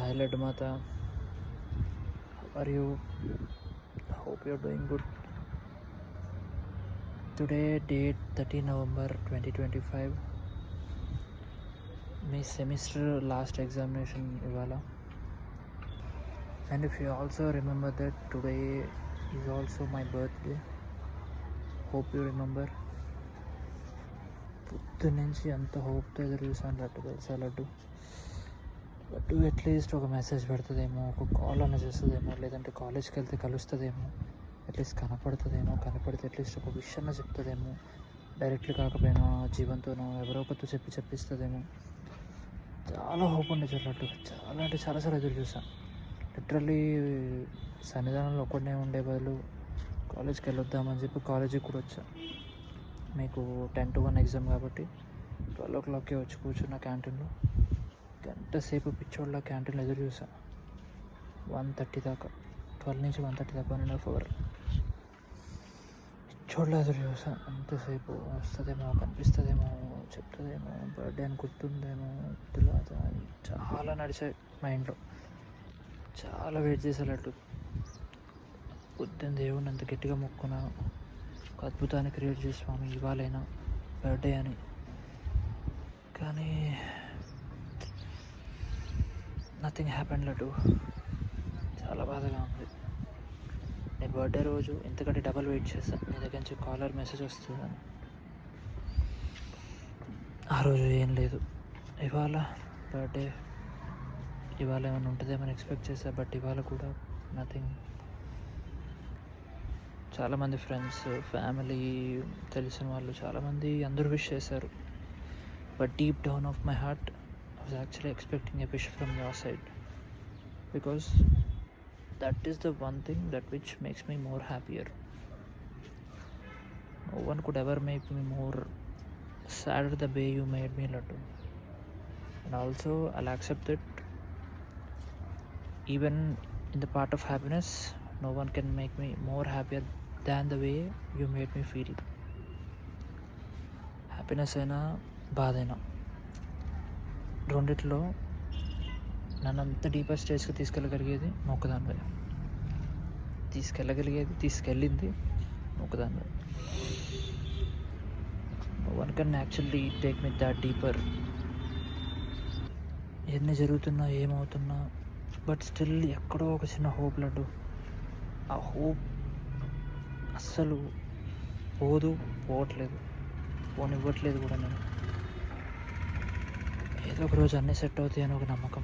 Hi Ladmata, how are you? Hope you're doing good. Today, date 30 November 2025, my semester last examination ivala. And if you also remember that today is also my birthday, hope you remember. పొద్దున్నుంచి అంత హోప్తో ఎదురు చూసాను laddu at least ఒక message పెడుతుందేమో, ఒక call అన్న చేస్తుందేమో, లేదంటే కాలేజ్కి వెళ్తే కలుస్తుందేమో, అట్లీస్ట్ కనపడితే అట్లీస్ట్ ఒక విషయం చెప్తుందేమో, డైరెక్ట్లీ కాకపోయినా జీవంతోనో ఎవరో ఒకరితో చెప్పిస్తుందేమో. చాలా హోప్ ఉండే లడ్డు, చాలా అంటే చాలాసార్లు ఎదురు చూసాను. లిటరల్లీ సన్నిధానంలో ఒక్కడనే ఉండే బదులు కాలేజ్కి వెళ్ళొద్దామని చెప్పి కాలేజీకి కూడా వచ్చా. మీకు 10 to 1 ఎగ్జామ్ కాబట్టి 12 o'clockకే వచ్చి కూర్చున్న క్యాంటీన్లో. గంట సేపు పిచ్చోళ్ళ క్యాంటీన్లో ఎదురు చూసా 1:30 దాకా, 12 నుంచి 1:30 దాకా 1.5 hours పిచ్చోళ్ళ ఎదురు చూసా. అంతసేపు వస్తుందేమో, కనిపిస్తుందేమో, చెప్తుందేమో, బర్త్డే అని గుర్తుందేమో, తెలియదు అని చాలా నడిచాయి మైండ్లో. చాలా వెయిట్ చేసేటట్టు పొద్దున్న దేవుడిని అంత గట్టిగా మొక్కున్నా, ఒక అద్భుతాన్ని క్రియేట్ చేసి స్వామి ఇవ్వాలైనా బర్త్డే అని. కానీ నథింగ్ హ్యాపెన్ లడ్డు. చాలా బాధగా ఉంది. నేను బర్త్డే రోజు ఎంతకంటే డబల్ వెయిట్ చేశాను, నీ దగ్గర నుంచి కాలర్ మెసేజ్ వస్తుందని. ఆ రోజు ఏం లేదు. ఇవాళ బర్త్డే, ఇవాళ ఏమైనా ఉంటుందేమని ఎక్స్పెక్ట్ చేశా, బట్ ఇవాళ కూడా నథింగ్. చాలామంది ఫ్రెండ్స్, ఫ్యామిలీ, తెలిసిన వాళ్ళు చాలామంది అందరూ విష్ చేశారు. But deep down of my heart I was actually expecting a wish from your side, because that is the one thing that which makes me more happier. No one could ever make me more sadder the way you made me, Laddu. And also I'll accept that even in the part of happiness, no one can make me more happier than the way you made me feel. Happiness అయినా బాధ అయినా రెండిట్లో నన్ను అంత deeper స్టేజ్కి తీసుకెళ్ళగలిగేది మొక్కదానివే. తీసుకెళ్ళింది మొక్కదానివే. No one can actually take me that deeper. ఎన్ని జరుగుతున్నా, ఏమవుతున్నా, బట్ స్టిల్ ఎక్కడో ఒక చిన్న హోప్ లడ్డు. ఆ హోప్ అస్సలు పోవట్లేదు, పోనివ్వట్లేదు కూడా. నేను ఏదో ఒక రోజు అన్నీ సెట్ అవుతాయి అని ఒక నమ్మకం,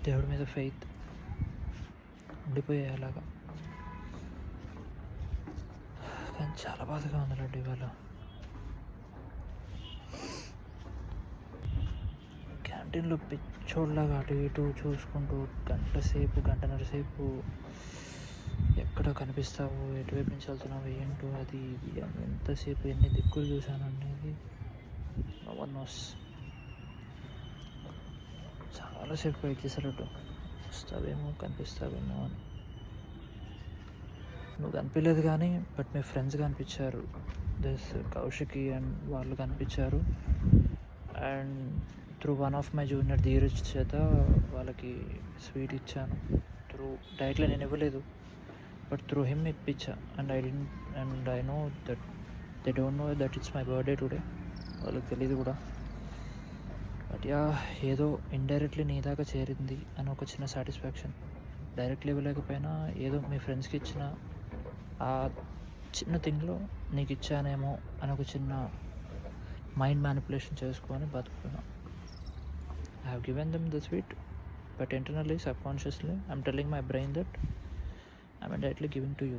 దేవుడి మీద ఫెయిత్ ఉండిపోయాయి అలాగా. కానీ చాలా బాధగా ఉంది లడ్డు ఇవాళ. క్యాంటీన్లో పిచ్చోళ్ళలాగా అటు ఇటు చూసుకుంటూ గంటన్నర సేపు ఎక్కడ కనిపిస్తావు, ఎటువైపు నుంచి వెళ్తున్నావు, ఏంటో అది ఎంతసేపు ఎన్ని దిక్కులు చూశాను అనేది నో వన్ నోస్. చాలాసేపు వెయిట్ చేశారట్టు, వస్తావేమో, కనిపిస్తావేమో అని. నువ్వు కనిపించలేదు కానీ బట్ మీ ఫ్రెండ్స్ కనిపించారు. దిస్ కౌశికి అండ్ వాళ్ళు కనిపించారు. And through one of my junior Dheeraj చేత వాళ్ళకి స్వీట్ ఇచ్చాను. డైరెక్ట్గా నేను ఇవ్వలేదు, బట్ త్రూ హిమ్ ఇప్పించా. And I know that they don't know that it's my birthday today. వాళ్ళకి తెలియదు కూడా. బట్ యా, ఏదో ఇండైరెక్ట్లీ నీ దాకా చేరింది అని ఒక చిన్న సాటిస్ఫాక్షన్. డైరెక్ట్లీ ఇవ్వలేకపోయినా ఏదో మీ ఫ్రెండ్స్కి ఇచ్చిన ఆ చిన్న థింగ్లో నీకు ఇచ్చానేమో అని ఒక చిన్న మైండ్ మ్యానిపులేషన్ చేసుకొని బతుకుతున్నా. I have given them the sweet, but internally, subconsciously I'm telling my brain that I'm directly giving to you.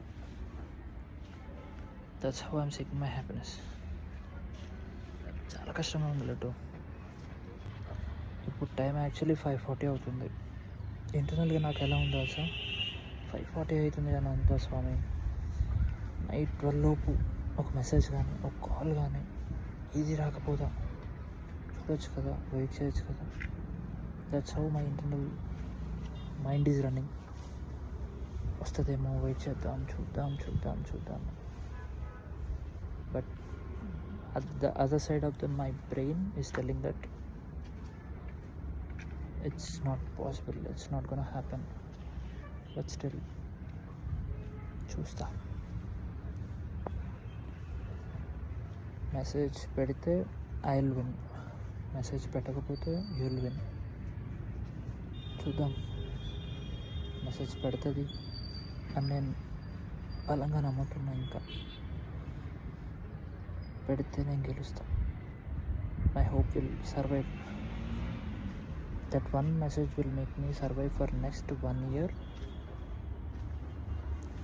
That's how I'm seeking my happiness. చాలా కష్టంగా ఉంది లడ్డు. ఇప్పుడు టైం యాక్చువల్లీ 5:40 అవుతుంది. ఇంటర్నల్గా నాకు ఎలా ఉందో సార్, 5:40 అవుతుంది అని ఉందా స్వామి. నైట్ 12 లోపు ఒక మెసేజ్ కానీ, ఒక కాల్ కానీ ఇది రాకపోదా, చూడొచ్చు కదా, వెయిట్ చేయొచ్చు కదా. That's how my internal mind is running. వస్తుందేమో, వెయిట్ చేద్దాం, చూద్దాం. But the other side of my brain is telling that It's not possible, it's not gonna happen, but still చూస్తా. మెసేజ్ పెడితే ఐ విల్ విన్, మెసేజ్ పెట్టకపోతే you will win. చూద్దాం. Message పెడుతుంది అని నేను బలంగా నమ్ముతున్నా. ఇంకా పెడితే నేను గెలుస్తాను. My hope will survive. That one message will make me survive for next 1 year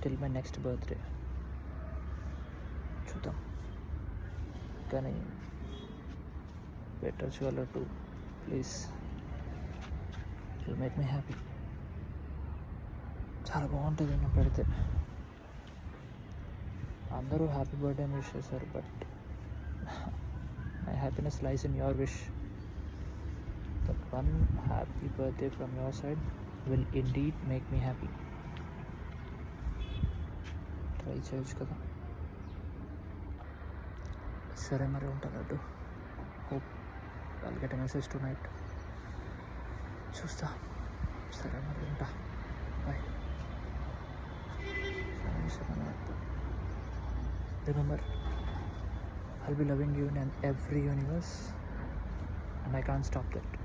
till my next birthday. చూద్దాం. కానీ బెటర్ షోలో to please will make me happy. చాలా బాగుంటుంది నేను పెడితే. అందరూ హ్యాపీ బర్త్డే అని విష్ చేశారు, but my happiness lies in your wish. That one happy birthday from your side will indeed make me happy. Try చేయొచ్చు కదా. సరే మరి ఉంటాను. Hope I'll get a message to night. చూస్తా. సరే మరి ఉంటా. Bye. Remember, I'll be loving you in every universe, and I can't stop that.